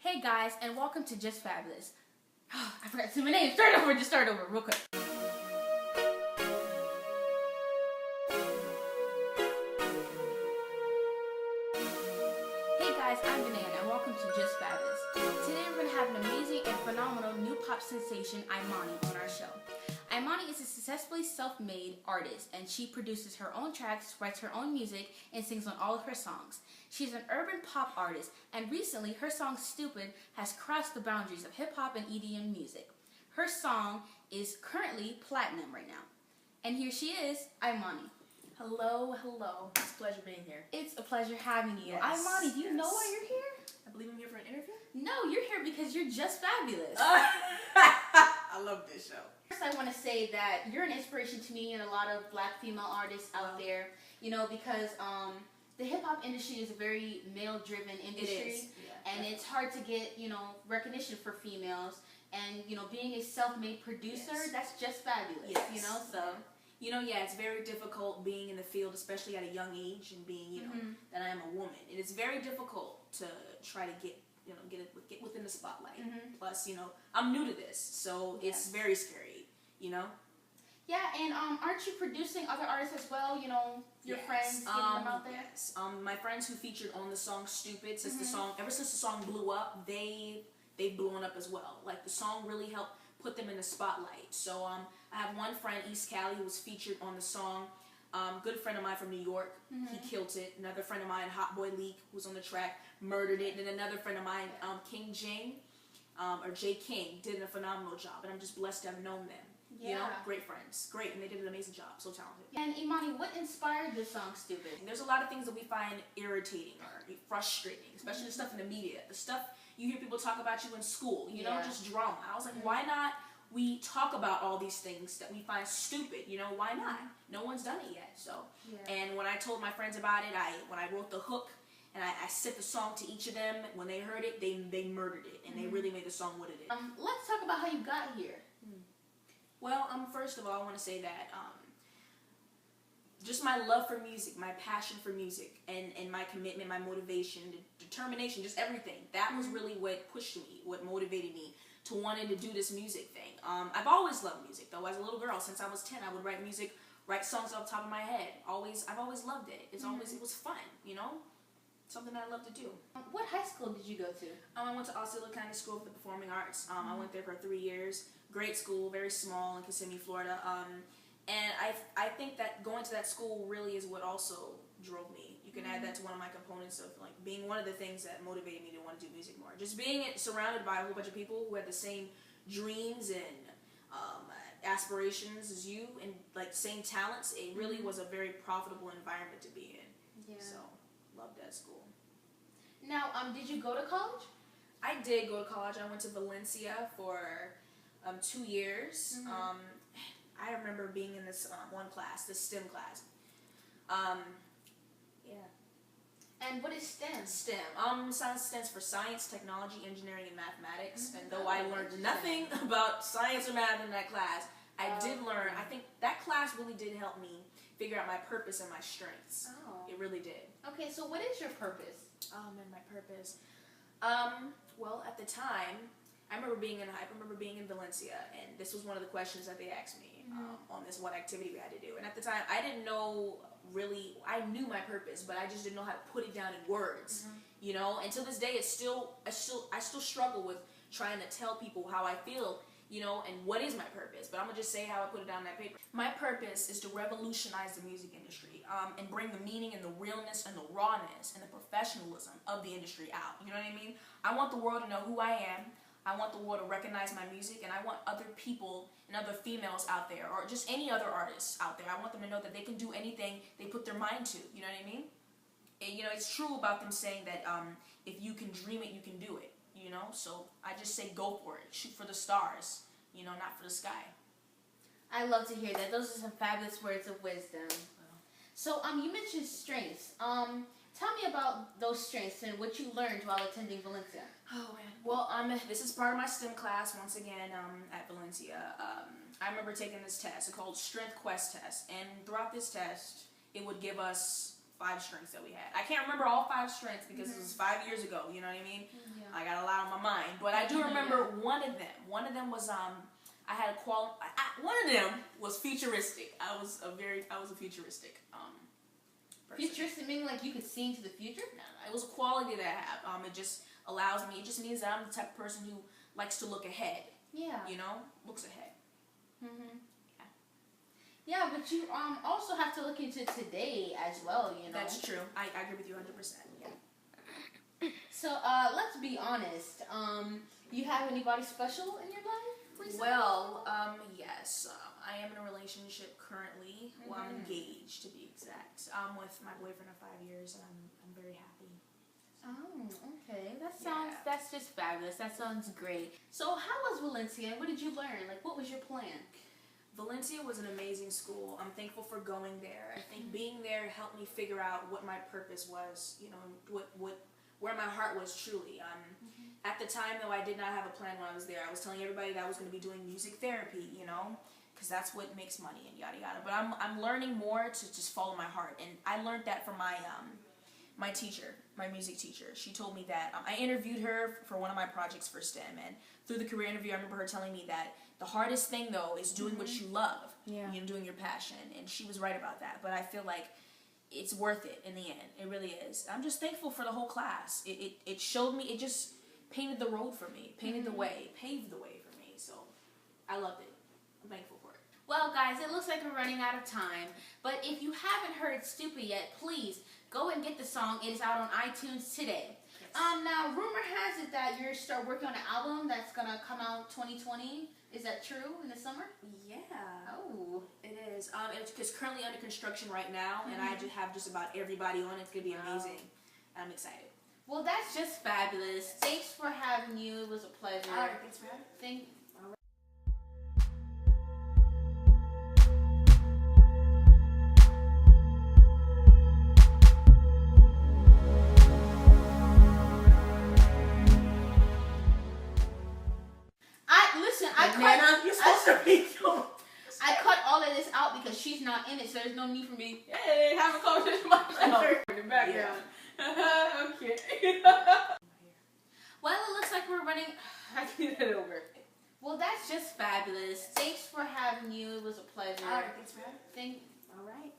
Hey guys, and welcome to Just Fabulous. I forgot to say my name. Start over, real quick. Hey guys, I'm Banane, and welcome to Just Fabulous. Today we're going to have an amazing and phenomenal new pop sensation, Imani, on our show. Imani is a successfully self-made artist, and she produces her own tracks, writes her own music, and sings on all of her songs. She's an urban pop artist, and recently her song Stupid has crossed the boundaries of hip-hop and EDM music. Her song is currently platinum right now. And here she is, Imani. Hello. It's a pleasure being here. It's a pleasure having you. Yes, Imani, do you know why you're here? I believe I'm here for an interview. No, you're here because you're just fabulous. I love this show. First, I want to say that you're an inspiration to me and a lot of black female artists out there, because the hip-hop industry is a very male-driven industry. It is. Yeah, and it's hard to get, recognition for females. And, being a self-made producer, that's just fabulous, Yes. so... It's very difficult being in the field, especially at a young age, and being, that I am a woman. It is very difficult to try to get within the spotlight. Plus, I'm new to this, so it's very scary, Yeah, and aren't you producing other artists as well? Your friends, getting them out there? Yes. My friends who featured on the song Stupid, ever since the song blew up, they've blown up as well. Like, the song really helped put them in the spotlight. So I have one friend, East Cali, who was featured on the song. Good friend of mine from New York, he killed it. Another friend of mine, Hot Boy Leak, who was on the track, murdered it. And then another friend of mine, King Jing, or J King, did a phenomenal job. And I'm just blessed to have known them. Yeah. Great friends. Great, and they did an amazing job. So talented. And Imani, what inspired the song Stupid? There's a lot of things that we find irritating or frustrating, especially the stuff in the media. The stuff you hear people talk about you in school, just drama. I was like, why not we talk about all these things that we find stupid, why not? No one's done it yet, so. And when I told my friends about it, when I wrote the hook, and I sent the song to each of them, when they heard it, they murdered it, and they really made the song what it is. Let's talk about how you got here. Well, first of all, I want to say that, just my love for music, my passion for music, and my commitment, my motivation, determination, just everything. That was really what pushed me, what motivated me to wanting to do this music thing. I've always loved music, though. As a little girl, since I was 10, I would write music, write songs off the top of my head. I've always loved it. It was fun, something that I love to do. What high school did you go to? I went to Osceola County School for the Performing Arts. I went there for 3 years. Great school, very small in Kissimmee, Florida. And I think that going to that school really is what also drove me. You can add that to one of my components of being one of the things that motivated me to want to do music more. Just being surrounded by a whole bunch of people who had the same dreams and aspirations as you, and same talents. It really was a very profitable environment to be in. So, loved that school. Now, did you go to college? I did go to college. I went to Valencia for 2 years. I remember being in this one class, this STEM class. And what is STEM? STEM. Science stands for Science, Technology, Engineering, and Mathematics. And though I learned nothing about science or math in that class, I did learn. I think that class really did help me figure out my purpose and my strengths. Oh. It really did. Okay, so what is your purpose? And my purpose. Well, at the time, I remember being in Valencia, and this was one of the questions that they asked me on this one activity we had to do. And at the time, I didn't know really. I knew my purpose, but I just didn't know how to put it down in words. And to this day, I still struggle with trying to tell people how I feel, and what is my purpose. But I'm gonna just say how I put it down on that paper. My purpose is to revolutionize the music industry, and bring the meaning and the realness and the rawness and the professionalism of the industry out. You know what I mean? I want the world to know who I am. I want the world to recognize my music, and I want other people and other females out there, or just any other artists out there, I want them to know that they can do anything they put their mind to. You know what I mean? And, it's true about them saying that if you can dream it, you can do it. So I just say go for it. Shoot for the stars, not for the sky. I love to hear that. Those are some fabulous words of wisdom. So you mentioned strengths. Tell me about those strengths and what you learned while attending Valencia. Oh, man. Well, this is part of my STEM class, once again, at Valencia. I remember taking this test. It's called Strength Quest Test. And throughout this test, it would give us 5 strengths that we had. I can't remember all 5 strengths because it was 5 years ago. You know what I mean? Yeah. I got a lot on my mind, but I do remember one of them. One of them was I had a one of them was futuristic. I was a futuristic person. Futuristic meaning like you could see into the future? No, it was a quality that I have. It just allows me. It just means that I'm the type of person who likes to look ahead. Yeah. You know, looks ahead. Mhm. Yeah, but you also have to look into today as well, you know. That's true. I agree with you 100%. Yeah. So let's be honest. You have anybody special in your life recently? Well, yes. I am in a relationship currently. Well, I'm engaged to be exact. I'm with my boyfriend of 5 years, and I'm very happy. Oh, okay. That's just fabulous. That sounds great. So how was Valencia? What did you learn? Like, what was your plan? Valencia was an amazing school. I'm thankful for going there. I think being there helped me figure out what my purpose was, you know, where my heart was truly. At the time, though, I did not have a plan when I was there. I was telling everybody that I was going to be doing music therapy, you know, because that's what makes money and yada yada. But I'm learning more to just follow my heart, and I learned that from my teacher, my music teacher. She told me that I interviewed her for one of my projects for STEM, and through the career interview, I remember her telling me that the hardest thing, though, is doing what you love, you know, doing your passion, and she was right about that. But I feel like it's worth it in the end. It really is. I'm just thankful for the whole class. It showed me, it just painted the road for me, painted the way, paved the way for me. So I loved it. I'm thankful for it. Well, guys, it looks like we're running out of time. But if you haven't heard Stupid yet, please go and get the song. It is out on iTunes today. Yes. Now, rumor has it that you're start working on an album that's gonna come out 2020. Is that true in the summer? Yeah. Oh. It is. It's currently under construction right now, and I just have just about everybody on it. It's gonna be amazing. I'm excited. Well, that's just fabulous. Thanks for having you. It was a pleasure. All right, thanks for having me. I cut all of this out because she's not in it, so there's no need for me. Hey, have a conversation with myself in the background. Okay. Well, it looks like we're running. I can get it over. Well, that's just fabulous. Thanks for having you. It was a pleasure. All right, thanks for having me. All right.